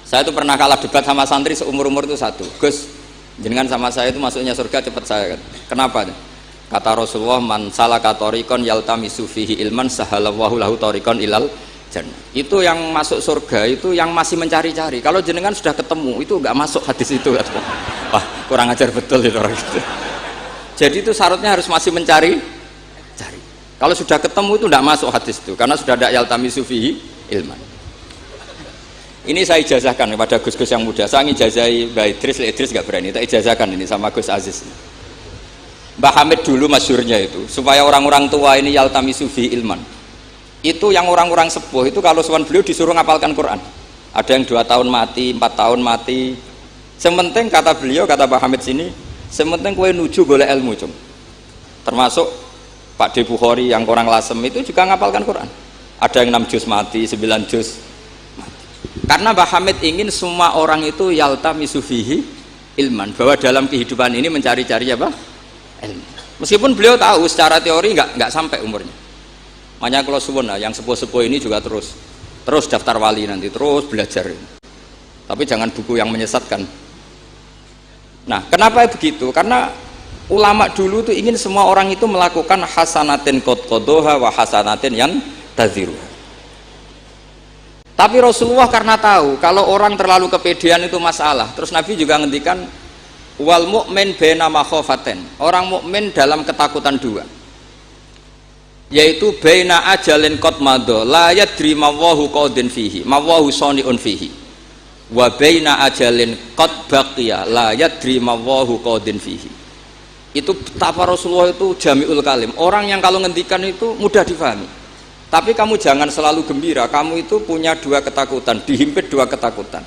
Saya itu pernah kalah debat sama santri seumur-umur itu satu. Gus, jenengan sama saya itu masuknya surga cepat saya. Kenapa? Kata Rasulullah, man salaka thariqan yaltamisu fihi ilman sahalallahu lahu thariqan ilal jannah. Itu yang masuk surga itu yang masih mencari-cari. Kalau jenengan sudah ketemu itu enggak masuk hadis itu. Wah, kurang ajar betul itu orang itu. Jadi itu syaratnya harus masih mencari. Kalau sudah ketemu itu enggak masuk hadis itu karena sudah ada yaltamisu fihi ilman. Ini saya ijazahkan kepada Gus-Gus yang muda. Saya ngijazahi Mbak Idris nggak berani. Tak ijazahkan ini sama Gus Aziz. Mbah Hamid dulu masyhurnya itu supaya orang-orang tua ini yaltamisu fi ilman. Itu yang orang-orang sepuh itu kalau sowan beliau disuruh ngapalkan Quran. Ada yang 2 tahun mati, 4 tahun mati. Sementing kata beliau, kata Mbah Hamid sini, sementing kowe nuju golek ilmu cung. Termasuk Pak De Bukhari yang orang Lasem itu juga ngapalkan Quran. Ada yang 6 juz mati, 9 juz. Karena Mbah Hamid ingin semua orang itu yaltamisu fihi ilman, bahwa dalam kehidupan ini mencari-cari apa? Ilmu. Meskipun beliau tahu secara teori nggak sampai umurnya. Makanya kalau suwun yang sepuh-sepuh ini juga terus daftar wali nanti, terus belajar. Tapi jangan buku yang menyesatkan. Nah, kenapa begitu? Karena ulama dulu tuh ingin semua orang itu melakukan hasanatin qad qadoha wa hasanatin yang tadziru. Tapi Rasulullah karena tahu kalau orang terlalu kepedean itu masalah. Terus Nabi juga ngendikan wal mu'min baina makhofaten. Orang mukmin dalam ketakutan dua. Yaitu baina ajalin qad madha la yadri mawahu qadin fihi, mawahu saniun fihi. Wa baina ajalin qad baqiya la yadri mawahu qadin fihi. Itu betapa Rasulullah itu jami'ul kalim. Orang yang kalau ngendikan itu mudah difahami. Tapi kamu jangan selalu gembira, kamu itu punya 2 ketakutan, dihimpit 2 ketakutan.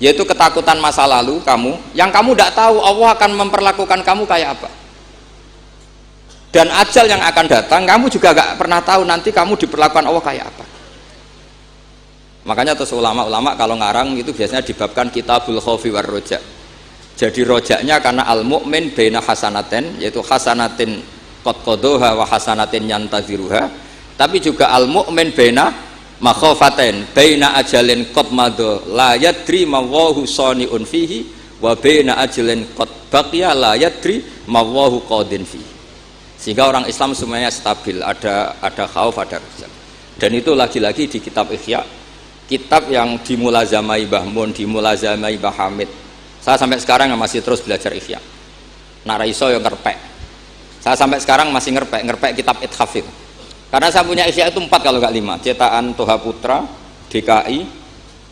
Yaitu ketakutan masa lalu kamu, yang kamu tidak tahu Allah akan memperlakukan kamu kayak apa. Dan ajal yang akan datang, kamu juga gak pernah tahu nanti kamu diperlakukan Allah kayak apa. Makanya terus ulama-ulama kalau ngarang itu biasanya dibabkan kitabul khaufi war roja. Jadi rojaknya karena al-mu'min baina hasanatin, yaitu hasanatin qad qadoha wa hasanatin yantaziruha. Tapi juga al-mu'min baina makhofaten baina ajalin qad madha la yadri mawahu saniun fihi wa baina ajalin qad baqiya la yadri mawahu qadin fihi. Sehingga orang Islam semuanya stabil, ada khauf, ada raja. Dan itu lagi-lagi di kitab Ihya, kitab yang dimulazamai Mbah Mun, dimulazamai Mbah Hamid. Saya sampai sekarang masih terus belajar Ihya. Nak ra iso yo ngerpek. Saya sampai sekarang masih ngerpek kitab Ithaf itu. Karena saya punya Ihya itu 4 kalau nggak 5, cetakan Toha Putra, DKI,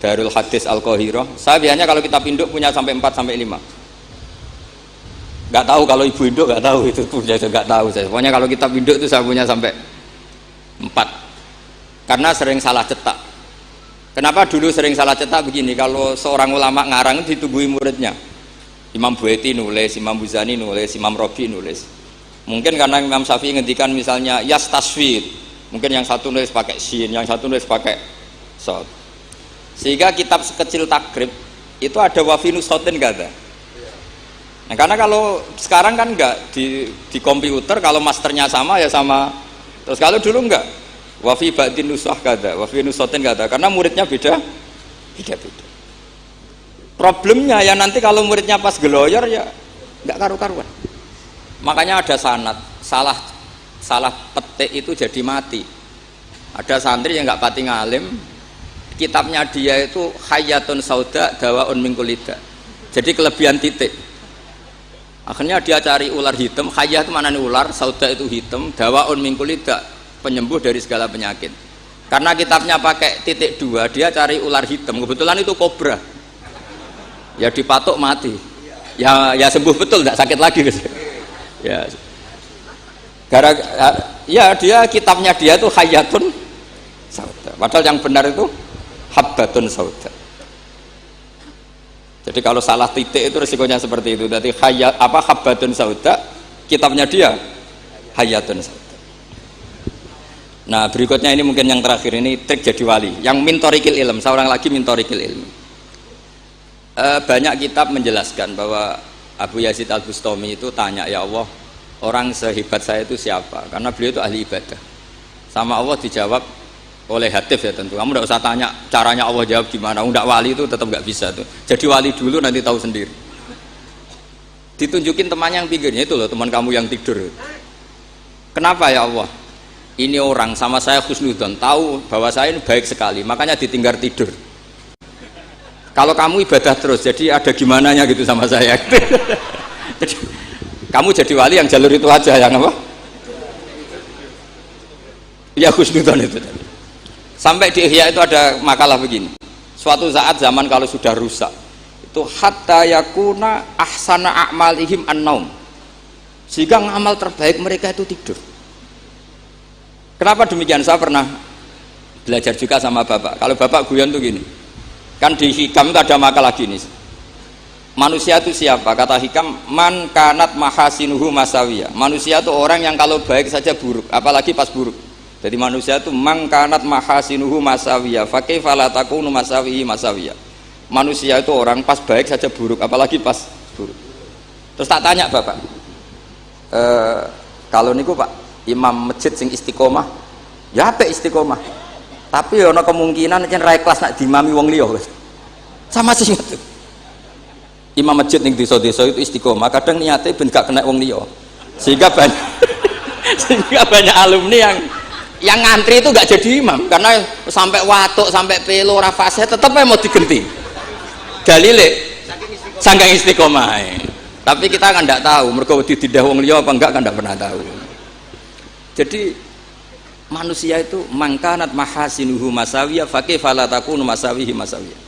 Darul Hadis Al-Qahirah. Saya biasanya kalau kitab induk punya sampai 4 sampai 5. Nggak tahu kalau ibu induk nggak tahu itu punya, nggak tahu saya. Pokoknya kalau kitab induk itu saya punya sampai 4. Karena sering salah cetak. Kenapa dulu sering salah cetak begini? Kalau seorang ulama ngarang itu ditungguin muridnya. Imam Buaiti nulis, Imam Buzani nulis, Imam Robi nulis. Mungkin karena Imam Syafi'i ngendikan misalnya yas tasfid, mungkin yang satu nulis pakai shin, yang satu nulis pakai sod. Sehingga kitab sekecil takrib itu ada wafi nusotin nggak ada. Nah, karena kalau sekarang kan nggak di komputer, kalau masternya sama ya sama. Terus kalau dulu nggak, wafi ba'din nusah nggak ada, wafi nusotin nggak ada, karena muridnya beda. Problemnya ya nanti kalau muridnya pas geloyor ya nggak karu-karuan. Makanya ada sanad, salah petik itu jadi mati. Ada santri yang nggak pati ngalim, kitabnya dia itu hayatun sauda dawaun min kulida. Jadi kelebihan titik. Akhirnya dia cari ular hitam, hayat itu mana nih ular, sauda itu hitam, dawaun min kulida, penyembuh dari segala penyakit. Karena kitabnya pakai titik 2, dia cari ular hitam. Kebetulan itu kobra. Ya dipatok mati. Ya sembuh betul, tidak sakit lagi. Ya, ya dia kitabnya dia itu hayatun sauda. Padahal yang benar itu habbatun sauda. Jadi kalau salah titik itu resikonya seperti itu. Jadi habbatun sauda, kitabnya dia hayatun sauda. Nah berikutnya ini mungkin yang terakhir, ini trik jadi wali. Yang mintorikil ilm, seorang lagi mintorikil ilm. Banyak kitab menjelaskan bahwa Abu Yazid Al-Bustami itu tanya, ya Allah, orang sehebat saya itu siapa? Karena beliau itu ahli ibadah. Sama Allah dijawab, oleh hatif ya tentu. Kamu tidak usah tanya caranya Allah jawab gimana. Tidak wali itu tetap nggak bisa tuh. Jadi wali dulu nanti tahu sendiri. Ditunjukin temannya yang pinggirnya itu loh, teman kamu yang tidur. Kenapa ya Allah? Ini orang sama saya husnudzon, tahu bahwa saya ini baik sekali, makanya ditinggal tidur. Kalau kamu ibadah terus, jadi ada gimananya gitu sama saya. Jadi, kamu jadi wali yang jalur itu aja, yang apa? Ya husnudzon itu. Sampai di Ihya itu ada makalah begini. Suatu saat zaman kalau sudah rusak, itu hatta yakuna ahsana a'malihim an-naum. Sehingga ngamal terbaik mereka itu tidur. Kenapa demikian? Saya pernah belajar juga sama bapak. Kalau bapak guyon tuh gini, kan di Hikam itu ada makalah gini. Manusia itu siapa? Kata Hikam, man kanat mahasinuhu masawiyah. Manusia itu orang yang kalau baik saja buruk, apalagi pas buruk. Jadi manusia itu man kanat mahasinuhu masawiyah. Fakaifa la takunu masawihi masawiyah. Manusia itu orang pas baik saja buruk, apalagi pas buruk. Terus tak tanya bapak, kalau niku pak imam masjid sing istiqomah, ya apa istiqomah? Tapi ono kemungkinan yen ra ikhlas nak dimami wong liya. Sama sih itu. Imam masjid ning desa-desa itu istiqomah, kadang niate ben gak kena wong liya. Sehingga banyak sehingga banyak alumni yang ngantri itu gak jadi imam karena sampai watuk, sampai pelo ora fase tetep mau digenti. Dalile saking istiqomah. Tapi kita kan ndak tahu mergo ditindah wong liya apa enggak kan ndak pernah tahu. Jadi manusia itu mangkanat mahasinuhu masawiyah fakaifa la takunu masawihi masawiyah.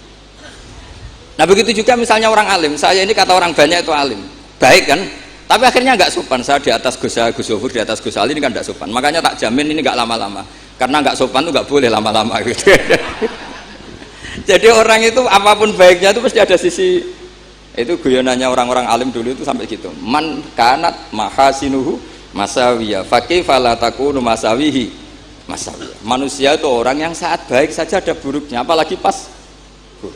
Nah begitu juga misalnya orang alim, saya ini kata orang banyak itu alim, baik kan? Tapi akhirnya nggak sopan. Saya di atas Gus Zofur, di atas Gus Ali ini kan nggak sopan. Makanya tak jamin ini nggak lama-lama, karena nggak sopan tuh nggak boleh lama-lama gitu. Jadi orang itu apapun baiknya itu pasti ada sisi. Itu guyonannya orang-orang alim dulu itu sampai gitu. Man kanat mahasinuhu masawiyah fakaifa la takunu masawihi masawiyah. Manusia itu orang yang saat baik saja ada buruknya, apalagi pas buruk.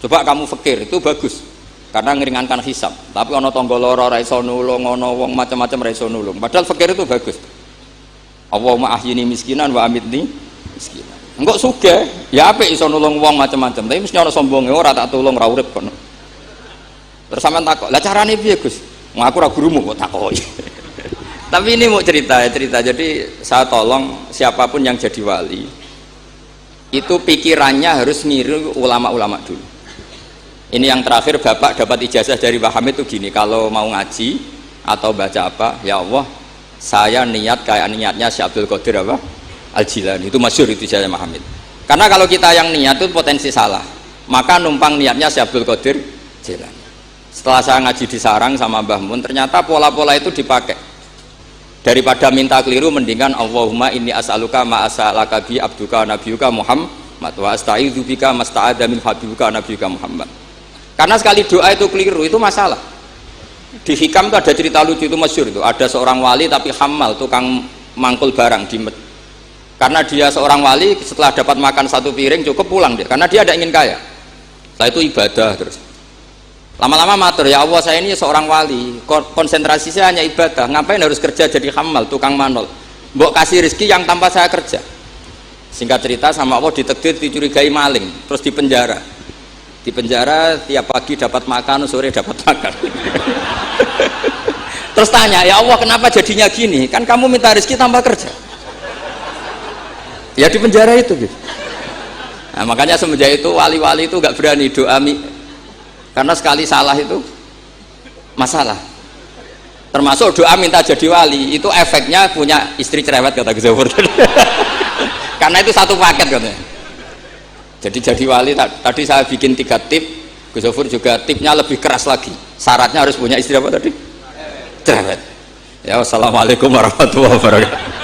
Coba kamu fikir itu bagus karena ngeringankan hisab. Tapi ono tangga lara ora iso nulung, ono wong macam-macam ora iso nulung. Padahal fikir itu bagus. Allahumma ahyini miskinan wa amitni miskinan. Engko sugih ya apik iso nulung wong macam-macam, tapi mesti ono sombonge ora tak tulung ora urip kono. Terus sampean takok, "Lah carane piye, Gus?" Ngaku ora gurumu kok takoki. Tapi ini mau cerita. Jadi saya tolong siapapun yang jadi wali itu pikirannya harus niru ulama-ulama dulu. Ini yang terakhir bapak dapat ijazah dari Pak Hamid itu gini, kalau mau ngaji atau baca apa, ya Allah saya niat kayak niatnya Syekh Abdul Qadir apa Al-Jilani, itu masyhur itu ijazah Pak Hamid. Karena kalau kita yang niat itu potensi salah, maka numpang niatnya Syekh Abdul Qadir Jilani. Setelah saya ngaji di sarang sama Mbah Mun, ternyata pola-pola itu dipakai. Daripada minta keliru, mendingan Allahumma inni as'aluka ma as'alaka bi abduka nabiyuka Muhammad wa asta'idzu bika masta'adza min habibuka nabiyuka Muhammad. Karena sekali doa itu keliru, itu masalah. Di Hikam itu ada cerita lucu, itu masyhur itu. Ada seorang wali tapi hamal, tukang mangkul barang di karena dia seorang wali, setelah dapat makan satu piring cukup pulang dia, karena dia tidak ingin kaya. Setelah itu ibadah terus. Lama-lama matur, ya Allah saya ini seorang wali, konsentrasi saya hanya ibadah, ngapain harus kerja jadi hamal, tukang manol, mbok kasih rezeki yang tanpa saya kerja. Singkat cerita sama Allah ditakdir dicurigai maling, terus dipenjara tiap pagi dapat makan, sore dapat makan. Terus tanya, ya Allah kenapa jadinya gini, kan kamu minta rezeki tanpa kerja. Ya di penjara itu gitu. Nah, makanya semenjak itu wali-wali itu gak berani doa karena sekali salah itu masalah. Termasuk doa minta jadi wali itu efeknya punya istri cerewet kata Gus Zofur. Karena itu satu paket katanya. Jadi wali tadi saya bikin 3 tip, Gus Zofur juga tipnya lebih keras lagi. Syaratnya harus punya istri apa tadi? Cerewet. Ya, wassalamualaikum warahmatullahi wabarakatuh.